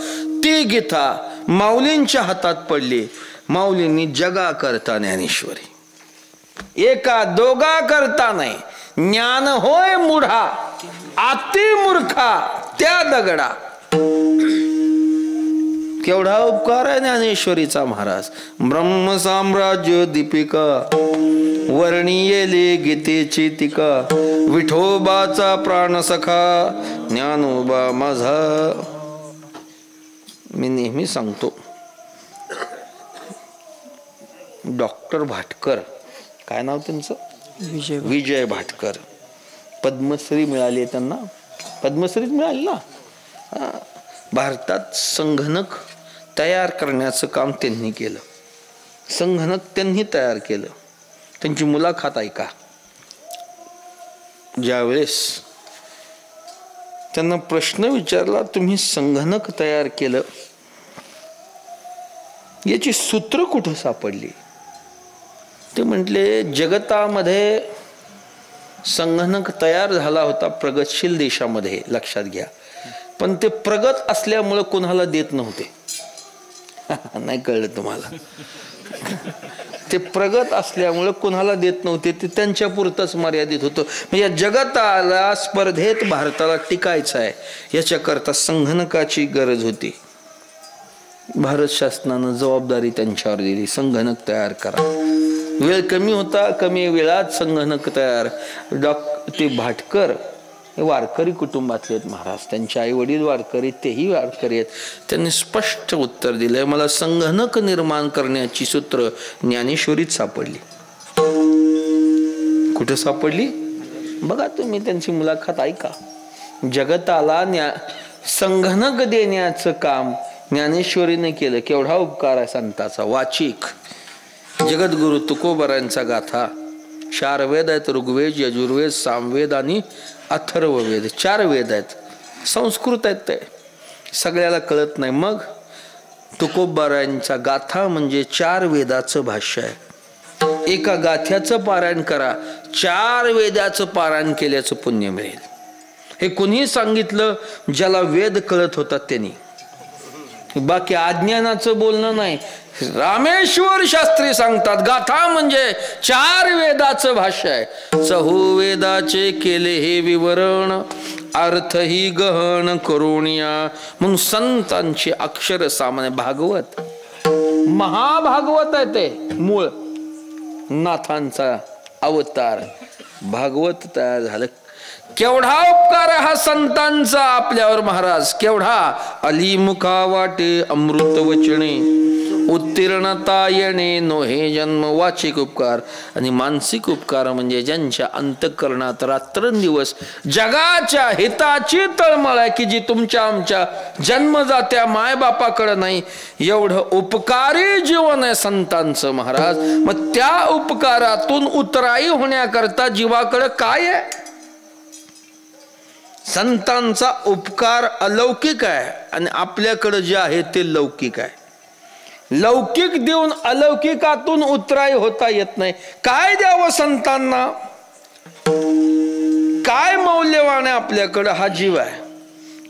ती गीता माऊलींच्या हातात पडली. माऊलींनी जगा करता ज्ञानेश्वरी एका दोघा करता नाही. ज्ञान होय मुढा अति मूर्खा त्या दगडा. केवढा उपकार आहे ज्ञानेश्वरीचा महाराज. ब्रह्म साम्राज्य दीपिका वर्णियेले गीतेची टीका विठोबाचा प्राणसखा ज्ञानोबा माझा. मी नेहमी सांगतो डॉक्टर भाटकर काय नाव त्यांचं विजय भाटकर पद्मश्री मिळाली त्यांना. पद्मश्रीच मिळाली ना. भारतात संगणक तयार करण्याचं काम त्यांनी केलं. संगणक त्यांनी तयार केलं. त्यांची मुलाखत ऐका. ज्यावेळेस त्यांना प्रश्न विचारला तुम्ही संगणक तयार केलं याची सूत्र कुठं सापडली. ते म्हटले जगतामध्ये संगणक तयार झाला होता प्रगतशील देशामध्ये लक्षात घ्या पण ते प्रगत असल्यामुळे कोणाला देत नव्हते. नाही कळलं तुम्हाला. ते प्रगत असल्यामुळे कोणाला देत नव्हते ते त्यांच्या पुरतच मर्यादित होतं. म्हणजे जगताला स्पर्धेत भारताला टिकायचं आहे याच्याकरता संगणकाची गरज होती. भारत शासनानं जबाबदारी त्यांच्यावर दिली संगणक तयार करा. वेळ कमी होता कमी वेळात संगणक तयार. ते भाटकर हे वारकरी कुटुंबातले आहेत महाराज. त्यांचे आई वडील वारकरी तेही वारकरी आहेत. त्यांनी स्पष्ट उत्तर दिलंय मला संगणक निर्माण करण्याची सूत्र ज्ञानेश्वरीत सापडली. कुठे सापडली बघा तुम्ही त्यांची मुलाखत ऐका. जगताला संगणक देण्याचं काम ज्ञानेश्वरीने केलं. केवढा उपकार आहे संताचा. वाचिक जगद्गुरु तुकोबारायांचा गाथा. 4 वेद आहेत ऋग्वेद यजुर्वेद सामवेद आणि अथर्ववेद. 4 वेद आहेत. संस्कृत आहेत ते सगळ्याला कळत नाही. मग तुकोबारायांचा गाथा म्हणजे 4 वेदाचं भाष्य आहे. एका गाथ्याचं पारायण करा 4 वेदाचं पारायण केल्याचं पुण्य मिळेल. हे कुणी सांगितलं ज्याला वेद कळत होता त्यांनी. बाकी अज्ञानाचं बोलणं नाही. रामेश्वर शास्त्री सांगतात गाथा म्हणजे 4 वेदाचं भाष्य आहे. चहुवेदाचे केले हे विवरण अर्थ ही गहन करुणिया म्हणून संतांची अक्षर सामान्य. भागवत महाभागवत आहे ते मूळ नाथांचा अवतार भागवत तयार झालं. केवढा उपकार हा संतांचा आपल्यावर महाराज. केवढा. अली मुखा वाटे अमृत वचने उत्तीर्णता येणे नोहे जन्म. वाचिक उपकार आणि मानसिक उपकार म्हणजे ज्यांच्या अंतःकरणात रात्रंदिवस जगाच्या हिताची तळमळ आहे की जी तुमच्या आमच्या जन्मजात्या मायबापाकडे नाही. एवढं उपकारी जीवन आहे संतांचं महाराज. मग त्या उपकारातून उतराई होण्याकरता जीवाकडे काय आहे? संतांचा उपकार अलौकिक आहे आणि आपल्याकडे जे आहे ते लौकिक आहे. लौकिक देऊन अलौकिकातून उतराई होता येत नाही. काय द्यावं संतांना? काय मौल्यवान आहे आपल्याकडे? हा जीव आहे.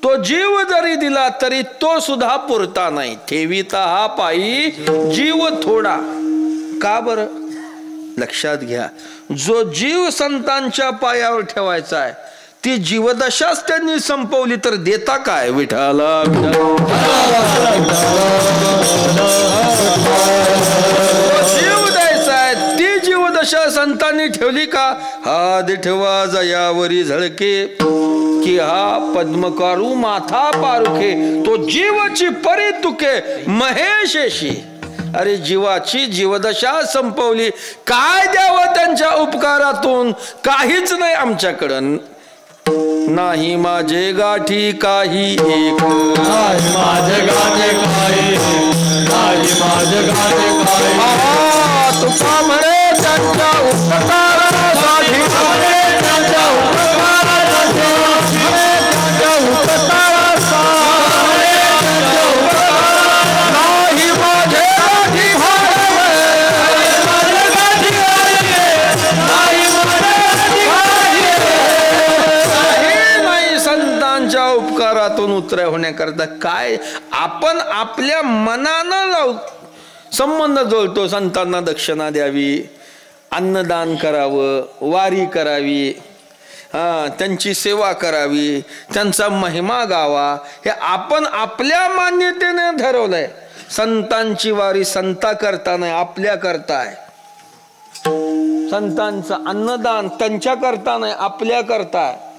तो जीव जरी दिला तरी तो सुद्धा पुरता नाही. ठेविता हा पायी जीव थोडा. का बरं? लक्षात घ्या, जो जीव संतांच्या पायावर ठेवायचा आहे ती जीवदशाच त्यांनी संपवली तर देता काय? विठाला जीव द्यायचा आहे ती जीवदशा संतांनी ठेवली का? हा दिठवा जयावरी झळके की हा पद्मकारू माथा पारुखे. तो जीवची परी तुके महेशेशी. अरे जीवाची जीवदशा संपवली. काय द्यावं त्यांच्या उपकारातून? काहीच नाही आमच्याकडं. नाही माझे गाठी काही एक. नाही माझे गाठी काही. नाही माझे गाठी काही. तुका म्हणे त्यांच्या उपकारासाठी. त्यांच्या उपकारासाठी. त्यांच्या उपकारासाठी. नाही माझे गाठी संतांच्या उपकारातून उतराय होण्याकरता काय आपण आपल्या मनानं संबंध जोडतो. संतांना दक्षिणा द्यावी, अन्नदान करावं, वारी करावी, त्यांची सेवा करावी, त्यांचा महिमा गावा. हे आपण आपल्या मान्यतेने ठरवलंय. संतांची वारी संता करता नाही, आपल्या करता आहे. संतांचं अन्नदान त्यांच्या करता नाही, आपल्या करता आहे.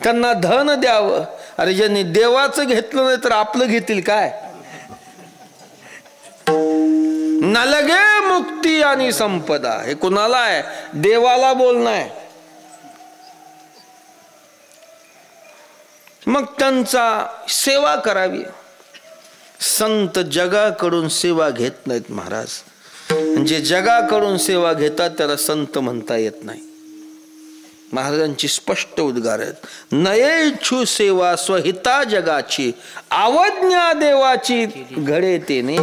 त्यांना धन द्यावं. अरे ज्यांनी देवाचं घेतलं नाही तर आपलं घेतील काय? नलगे मुक्ती आणि संपदा. हे कुणाला आहे? देवाला बोलणं आहे. मग त्यांचा सेवा करावी. संत जगाकडून सेवा घेत नाहीत महाराज. जे जगाकडून सेवा घेतात त्याला संत म्हणता येत नाही. महाराजांची स्पष्ट उद्गार आहेत. नये इच्छू सेवा स्वहिता जगाची. अवज्ञा देवाची घडे तेने.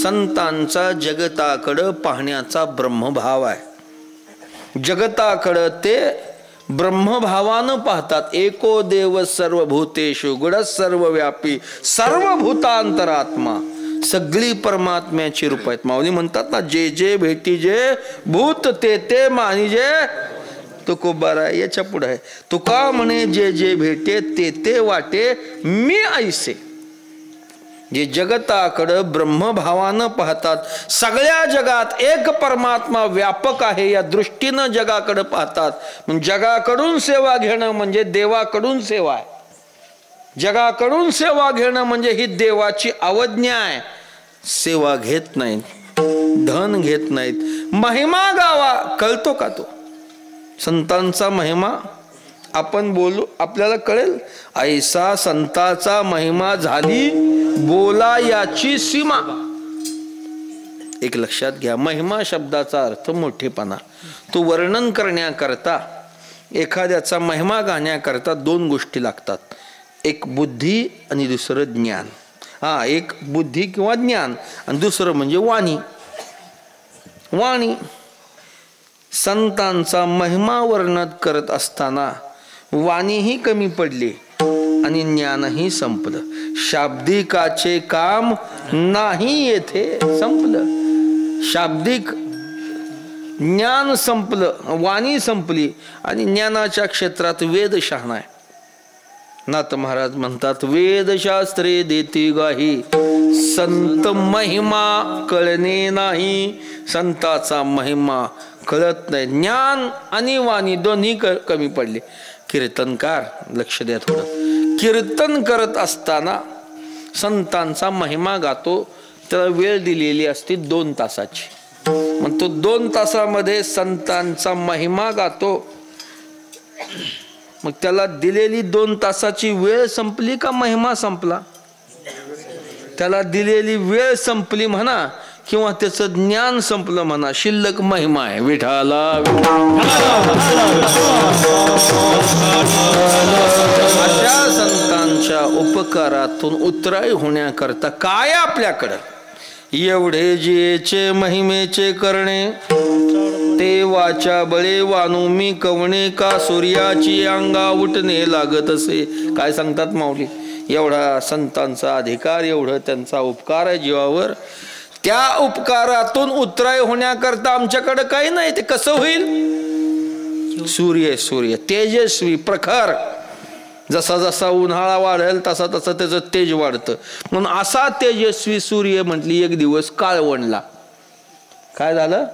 संतांचा जगताकडं पाहण्याचा ब्रह्मभाव आहे. जगताकडं ते ब्रह्मभावानं पाहतात. एको देव सर्वभूतेषु गुढ सर्वव्यापी सर्वभूतांतरात्मा. सगळी परमात्म्याची रूप आहेत. माऊली म्हणतात ना, जे जे भेटी जे भूत ते ते मानिजे तुकोबारा. याच्या पुढे आहे तुका म्हणे जे जे भेटे ते ते वाटे मी ऐसे. जे जगताकडं ब्रह्मभावानं पाहतात. सगळ्या जगात एक परमात्मा व्यापक आहे या दृष्टीनं जगाकडं पाहतात. म्हणजे जगाकडून सेवा घेणं म्हणजे देवाकडून सेवा आहे. जगाकडून सेवा घेणं म्हणजे ही देवाची अवज्ञा आहे. सेवा घेत नाहीत, धन घेत नाहीत. महिमा गावा. कळतो का तो संतांचा महिमा? आपण बोलू आपल्याला कळेल. ऐसा संताचा महिमा झाली बोला याची सीमा. एक लक्षात घ्या, महिमा शब्दाचा अर्थ मोठेपणा. तो वर्णन करण्याकरता एखाद्याचा महिमा गाण्याकरता दोन गोष्टी लागतात. एक बुद्धी आणि दुसरं ज्ञान. एक बुद्धी किंवा ज्ञान आणि दुसरं म्हणजे वाणी. वाणी संतांचा महिमा वर्णन करत असताना वाणीही कमी पडली आणि ज्ञानही संपलं. शाब्दिकाचे काम नाही येथे संपलं. शाब्दिक ज्ञान संपलं, वाणी संपली आणि ज्ञानाच्या क्षेत्रात वेद शहाणा आहे. नाथ महाराज म्हणतात, वेदशास्त्रे देती गाही संत महिमा कळणे नाही. संताचा महिमा कळत नाही. ज्ञान आणि वाणी दोन्ही कमी पडले. कीर्तनकार लक्ष द्या थोडं. कीर्तन करत असताना संतांचा महिमा गातो. त्याला वेळ दिलेली असते 2 तासाची. मग तो 2 तासामध्ये संतांचा महिमा गातो. मग त्याला दिलेली 2 तासाची वेळ संपली का महिमा संपला? त्याला दिलेली वेळ संपली म्हणा किंवा त्याचं ज्ञान संपलं म्हणा, शिल्लक महिमा आहे. विठाला अशा संतांच्या उपकारातून उतराई होण्याकरता काय आपल्याकडं? एवढे जियेचे महिमेचे करणे, ते वाचा बळे वानू मी कवणे, का सूर्याची अंगा उठणे लागत असे. काय सांगतात माऊली? एवढा संतांचा अधिकार, एवढं त्यांचा उपकार आहे जीवावर. त्या उपकारातून उतराई होण्याकरता आमच्याकडे काही नाही. ते कसं होईल? सूर्य तेजस्वी प्रखर, जसा जसा उन्हाळा वाढेल तसा तसा त्याचं तेज वाढतं. म्हणून असा तेजस्वी सूर्य म्हटली एक दिवस काळवणला. काय झालं?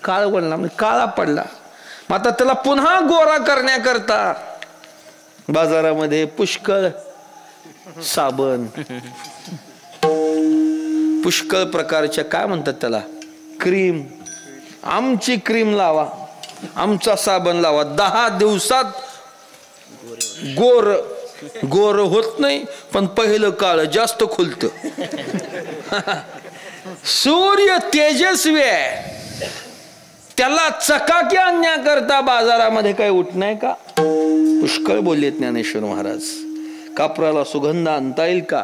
काळवणला म्हणजे काळा पडला. मग आता त्याला पुन्हा गोरा करण्याकरता बाजारामध्ये पुष्कळ साबण, पुष्कळ प्रकारच्या काय म्हणतात त्याला, क्रीम. आमची क्रीम लावा, आमचा साबण लावा, 10 दिवसात गोर होत नाही, पण पहिलं काळ जास्त खुलत. सूर्य तेजस्वी आहे, त्याला चकाकी आणण्याकरता बाजारामध्ये काही उठ नाही का? पुष्कळ बोलले ज्ञानेश्वर महाराज. कापराला सुगंध आणता येईल का?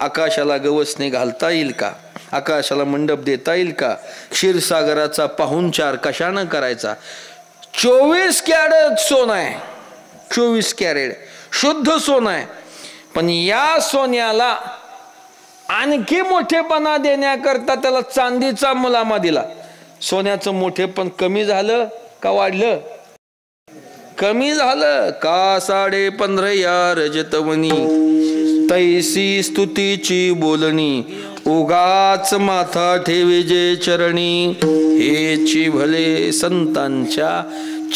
आकाशाला गवसणे घालता येईल का? आकाशाला मंडप देता येईल का? क्षीरसागराचा पाहुणचार कशानं करायचा? 24 कॅरेट सोनं आहे, 24 कॅरेट शुद्ध सोनं आहे. पण या सोन्याला आणखी मोठेपणा देण्याकरता त्याला चांदीचा मुलामा दिला. सोन्याचं मोठेपण कमी झालं का वाढलं? कमी झालं. का 15.5 या रजतवनी, तैसी स्तुतीची बोलणी, उगाच माथा ठेवे जे चरणी, हेची भले संतांच्या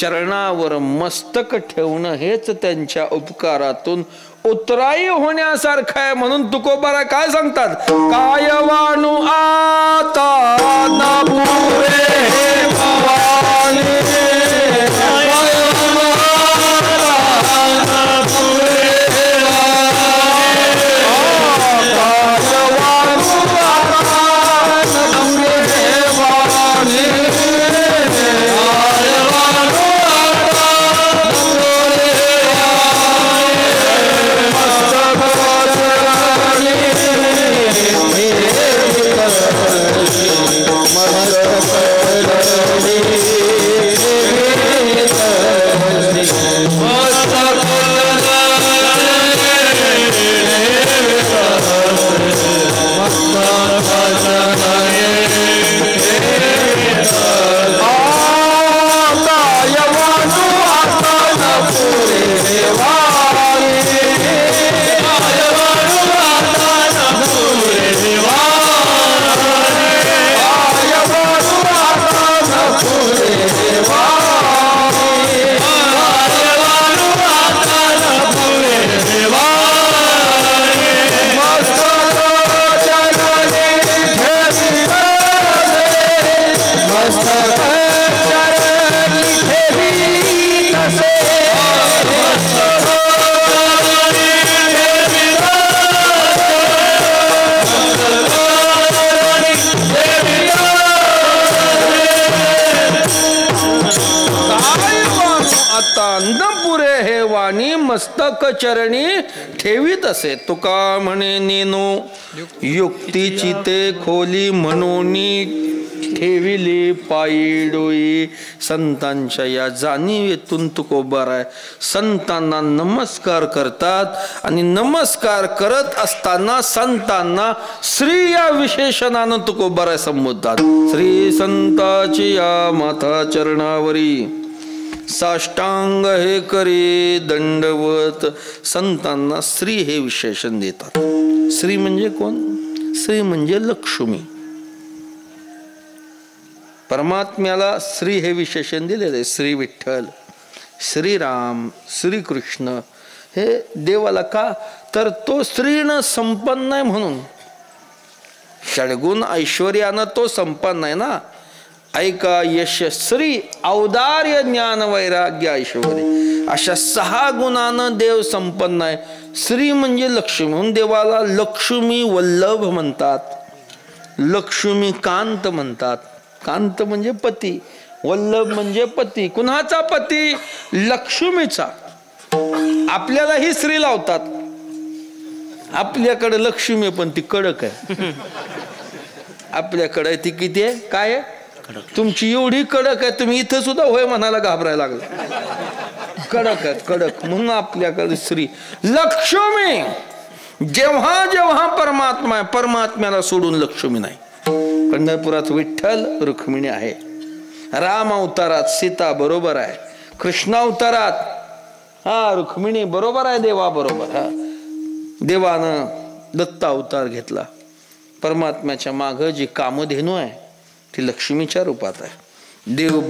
चरणावर मस्तक ठेवणं हेच त्यांच्या उपकारातून उतराई होण्यासारखं आहे. म्हणून तुकोबारा काय सांगतात? काय वाणू आता ना पुरे भवानी, मस्तक चरणी ठेवीत असे. तुका म्हणे नेनो युक्तीची ते खोली, म्हणून ठेविले पायी डोई. संतांच्या या जाणीवेतून तुकोबाराय संतांना नमस्कार करतात. आणि नमस्कार करत असताना संतांना श्री या विशेषणानं तुकोबाराय संबोधतात. श्री संताची या माथा चरणावरी साष्टांग हे करे दंडवत. संतांना श्री हे विशेषण देतात. श्री म्हणजे कोण? श्री म्हणजे लक्ष्मी. परमात्म्याला श्री हे विशेषण दिलेले. श्री विठ्ठल, श्रीराम, श्रीकृष्ण हे देवाला का? तर तो स्त्रीनं संपन्न आहे म्हणून. षडगुण ऐश्वर्यानं तो संपन्न आहे ना. ऐका यश श्री औदार्य ज्ञान वैराग्य ऐश्वर्य अशा 6 गुणानं देव संपन्न आहे. श्री म्हणजे लक्ष्मी, म्हणून देवाला लक्ष्मी वल्लभ म्हणतात, लक्ष्मी कांत म्हणतात. कांत म्हणजे पती, वल्लभ म्हणजे पती. कुणाचा पती? लक्ष्मीचा. आपल्यालाही श्री लावतात. आपल्याकडे लक्ष्मी पण ती कडक आहे. आपल्याकडे ती किती आहे? काय आहे? तुमची एवढी कडक आहे तुम्ही इथं सुद्धा होय म्हणायला घाबरायला लागला. कडक आहे, कडक. म्हणून आपल्याकडे श्री लक्ष्मी. जेव्हा जेव्हा परमात्मा आहे, परमात्म्याला सोडून लक्ष्मी नाही. पंढरपुरात विठ्ठल रुक्मिणी आहे, राम अवतारात सीता बरोबर आहे, कृष्ण अवतारात रुक्मिणी बरोबर आहे, देवा बरोबर. देवानं दत्त अवतार घेतला. परमात्म्याच्या माग जी कामधेनू आहे ती लक्ष्मीच्या रूपात आहे. देव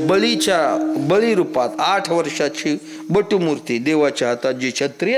बळी रूपात 8 वर्षाची बटूमूर्ती, देवाच्या हातात जी छत्री